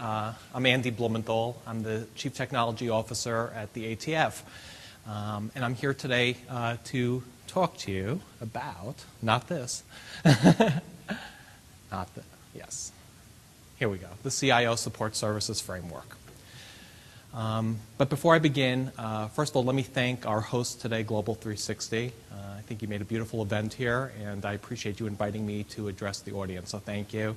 I'm Andy Blumenthal. I'm the Chief Technology Officer at the ATF. And I'm here today to talk to you about, not this, yes, here we go, the CIO Support Services Framework. But before I begin, first of all, let me thank our host today, Global 360. I think you made a beautiful event here, and I appreciate you inviting me to address the audience, so thank you.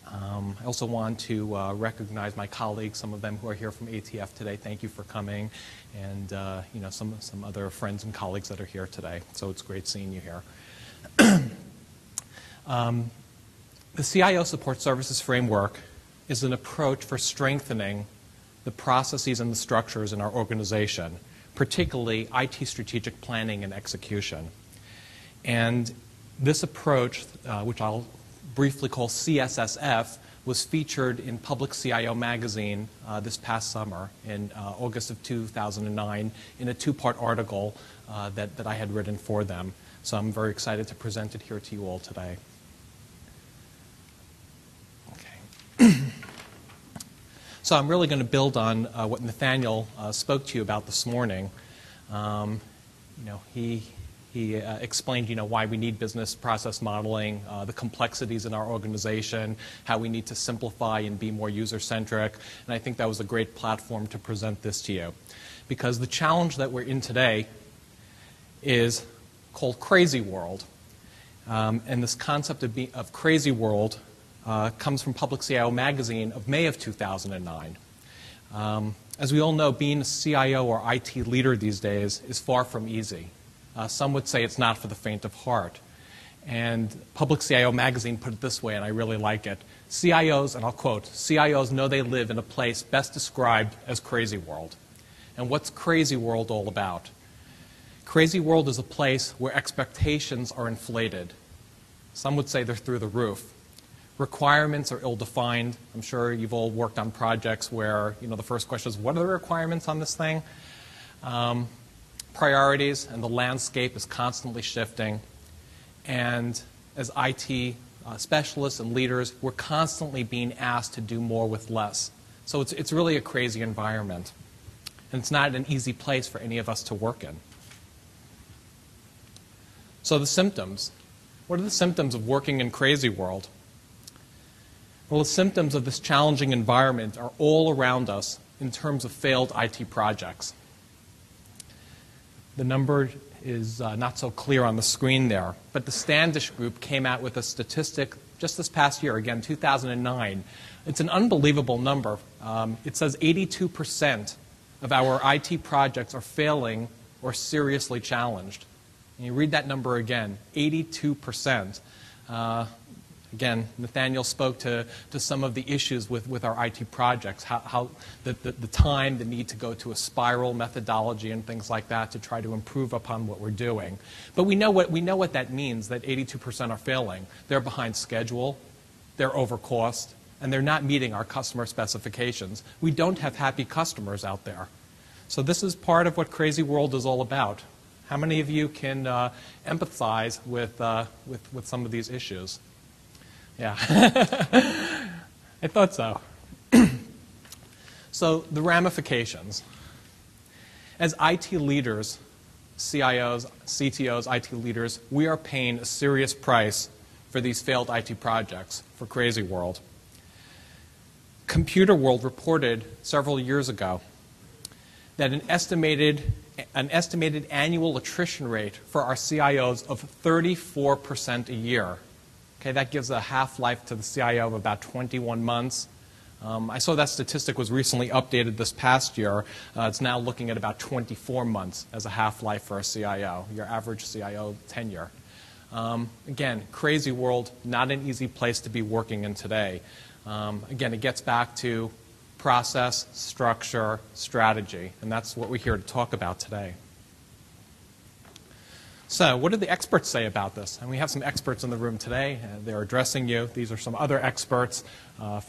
I also want to recognize my colleagues, some of them who are here from ATF today. Thank you for coming, and you know, some other friends and colleagues that are here today. So it's great seeing you here. The CIO Support Services Framework is an approach for strengthening the processes and the structures in our organization, particularly IT strategic planning and execution. And this approach, which I'll briefly call CSSF, was featured in Public CIO magazine this past summer in August of 2009 in a two-part article that I had written for them. So I'm very excited to present it here to you all today. Okay. So I'm really going to build on what Nathaniel spoke to you about this morning. You know, he explained, you know, why we need business process modeling, the complexities in our organization, how we need to simplify and be more user-centric, and I think that was a great platform to present this to you. Because the challenge that we're in today is called crazy world, and this concept of crazy world comes from Public CIO magazine of May of 2009. As we all know, being a CIO or IT leader these days is far from easy. Some would say it's not for the faint of heart. And Public CIO magazine put it this way, and I really like it. CIOs, and I'll quote, CIOs know they live in a place best described as crazy world. And what's crazy world all about? Crazy world is a place where expectations are inflated. Some would say they're through the roof. Requirements are ill-defined. I'm sure you've all worked on projects where, you know, the first question is, what are the requirements on this thing? Priorities and the landscape is constantly shifting. And as IT specialists and leaders, we're constantly being asked to do more with less. So it's really a crazy environment. And it's not an easy place for any of us to work in. So the symptoms. What are the symptoms of working in crazy world? Well, the symptoms of this challenging environment are all around us in terms of failed IT projects. The number is not so clear on the screen there, but the Standish Group came out with a statistic just this past year, again, 2009. It's an unbelievable number. It says 82% of our IT projects are failing or seriously challenged. And you read that number again, 82%. Again, Nathaniel spoke to some of the issues with our IT projects, how the time, the need to go to a spiral methodology and things like that to try to improve upon what we're doing. But we know what that means, that 82% are failing. They're behind schedule, they're over cost, and they're not meeting our customer specifications. We don't have happy customers out there. So this is part of what Crazy World is all about. How many of you can empathize with some of these issues? Yeah, I thought so. So the ramifications. As IT leaders, CIOs, CTOs, IT leaders, we are paying a serious price for these failed IT projects for Crazy World. Computer World reported several years ago that an estimated annual attrition rate for our CIOs of 34% a year. Okay, that gives a half-life to the CIO of about 21 months. I saw that statistic was recently updated this past year. It's now looking at about 24 months as a half-life for a CIO, your average CIO tenure. Again, crazy world, not an easy place to be working in today. Again, it gets back to process, structure, strategy, and that's what we're here to talk about today. So what do the experts say about this? And we have some experts in the room today. They're addressing you. These are some other experts,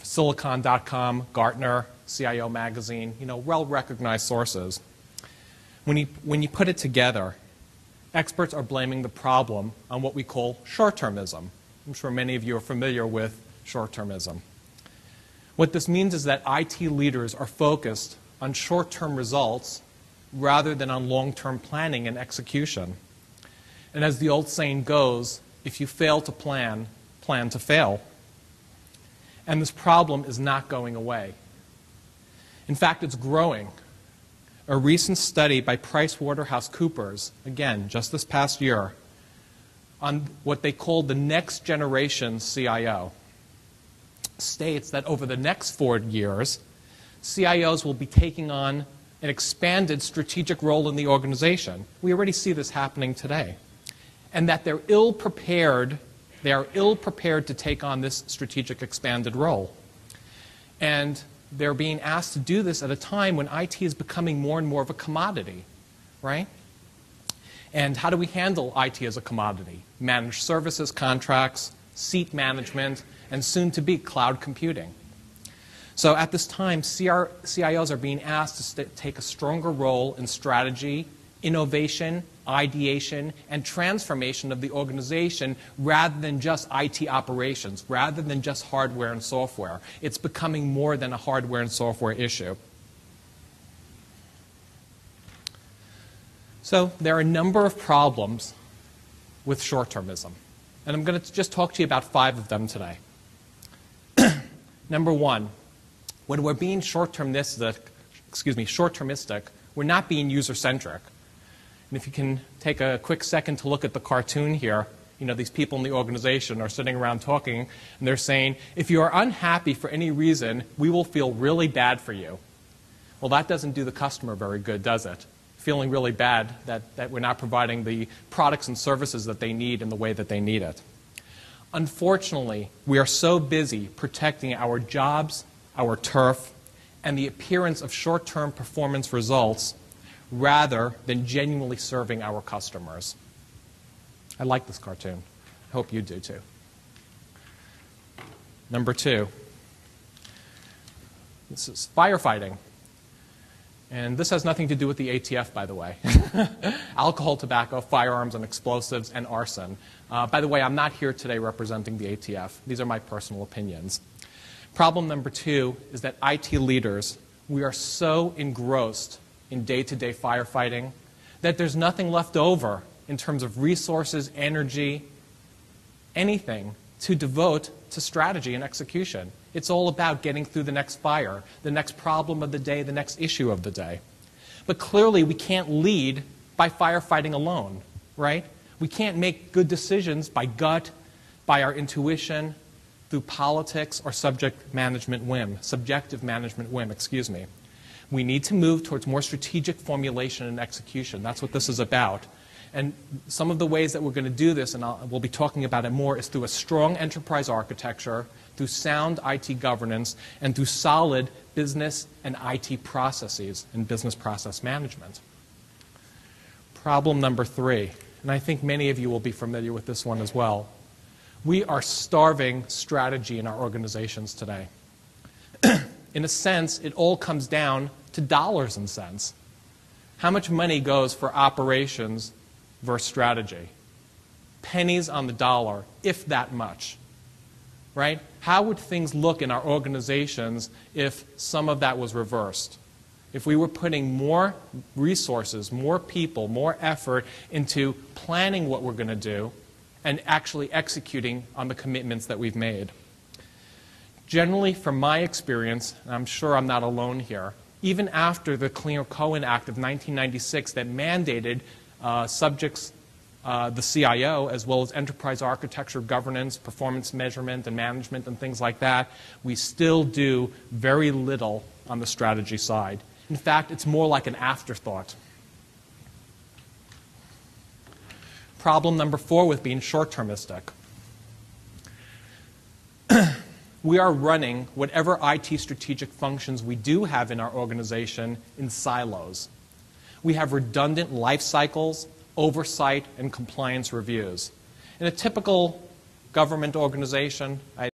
Silicon.com, Gartner, CIO Magazine, you know, well-recognized sources. When you put it together, experts are blaming the problem on what we call short-termism. I'm sure many of you are familiar with short-termism. What this means is that IT leaders are focused on short-term results rather than on long-term planning and execution. And as the old saying goes, if you fail to plan, plan to fail. And this problem is not going away. In fact, it's growing. A recent study by PricewaterhouseCoopers, again, just this past year, on what they call the next generation CIO, states that over the next 4 years, CIOs will be taking on an expanded strategic role in the organization. We already see this happening today. And that they're ill-prepared, they are ill-prepared to take on this strategic expanded role. And they're being asked to do this at a time when IT is becoming more and more of a commodity, right? And how do we handle IT as a commodity? Managed services contracts, seat management, and soon to be cloud computing. So at this time, CIOs are being asked to take a stronger role in strategy, innovation, ideation, and transformation of the organization rather than just IT operations, rather than just hardware and software. It's becoming more than a hardware and software issue. So there are a number of problems with short-termism. And I'm going to just talk to you about 5 of them today. Number 1, when we're being short-termistic, we're not being user-centric. And if you can take a quick second to look at the cartoon here, you know, these people in the organization are sitting around talking, and they're saying, if you are unhappy for any reason, we will feel really bad for you. Well, that doesn't do the customer very good, does it? Feeling really bad that we're not providing the products and services that they need in the way that they need it. Unfortunately, we are so busy protecting our jobs, our turf, and the appearance of short-term performance results rather than genuinely serving our customers. I like this cartoon. I hope you do too. Number 2, this is firefighting. And this has nothing to do with the ATF, by the way. Alcohol, tobacco, firearms, and explosives, and arson. By the way, I'm not here today representing the ATF. These are my personal opinions. Problem number 2 is that IT leaders, we are so engrossed in day-to-day firefighting that there's nothing left over in terms of resources, energy, anything to devote to strategy and execution. It's all about getting through the next fire, the next problem of the day, the next issue of the day. But clearly, we can't lead by firefighting alone, right? We can't make good decisions by gut, by our intuition, through politics or subjective management whim. We need to move towards more strategic formulation and execution. That's what this is about. And some of the ways that we're going to do this, and we'll be talking about it more, is through a strong enterprise architecture, through sound IT governance, and through solid business and IT processes and business process management. Problem number 3, and I think many of you will be familiar with this one as well. We are starving strategy in our organizations today. In a sense, it all comes down to dollars and cents. How much money goes for operations versus strategy? Pennies on the dollar, if that much. Right? How would things look in our organizations if some of that was reversed? If we were putting more resources, more people, more effort into planning what we're going to do and actually executing on the commitments that we've made. Generally, from my experience, and I'm sure I'm not alone here, even after the Clean-Cohen Act of 1996 that mandated the CIO, as well as enterprise architecture, governance, performance measurement, and management, and things like that, we still do very little on the strategy side. In fact, it's more like an afterthought. Problem number 4 with being short-termistic. We are running whatever IT strategic functions we do have in our organization in silos. We have redundant life cycles, oversight, and compliance reviews. In a typical government organization,